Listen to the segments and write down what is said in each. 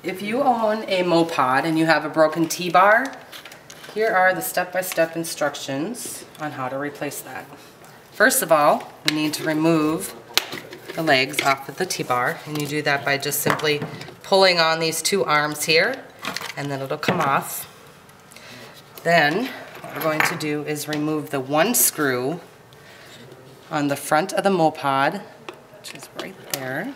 If you own a MoPod and you have a broken T-bar, here are the step-by-step instructions on how to replace that. First of all, we need to remove the legs off of the T-bar, and you do that by just simply pulling on these two arms here, and then it'll come off. Then what we're going to do is remove the one screw on the front of the MoPod, which is right there.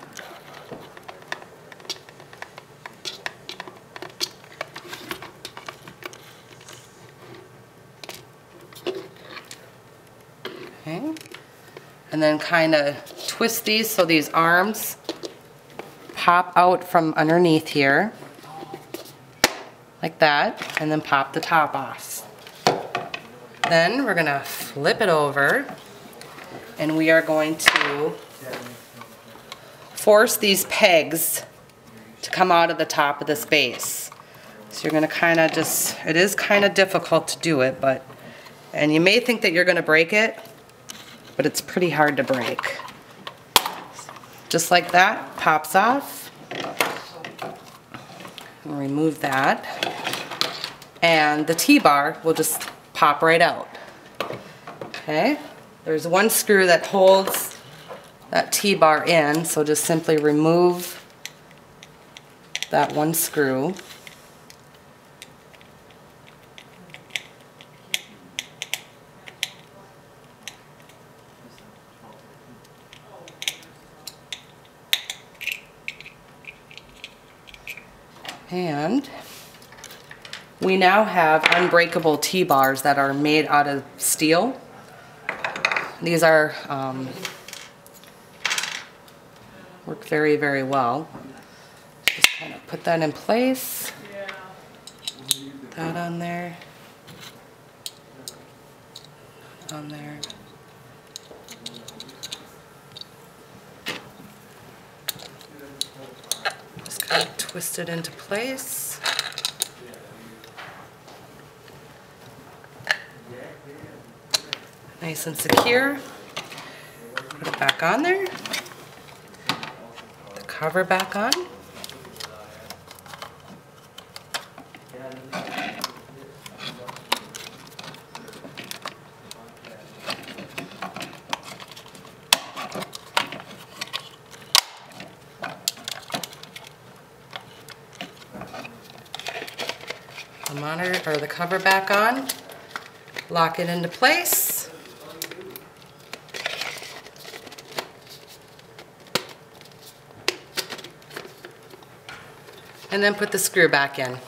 Okay. And then kind of twist these so these arms pop out from underneath here, like that, and then pop the top off. Then we're gonna flip it over, and we are going to force these pegs to come out of the top of this base. So you're gonna kind of just, it is kind of difficult to do it, and you may think that you're gonna break it, but it's pretty hard to break. Just like that, pops off. And remove that. And the T-bar will just pop right out. Okay? There's one screw that holds that T-bar in, so just simply remove that one screw. And we now have unbreakable T-bars that are made out of steel. These are work very, very well. Just kind of put that in place. Put that on there. On there. Just kind of twist it into place. Nice and secure. Put it back on there. The cover back on. The monitor or the cover back on. Lock it into place. And then put the screw back in.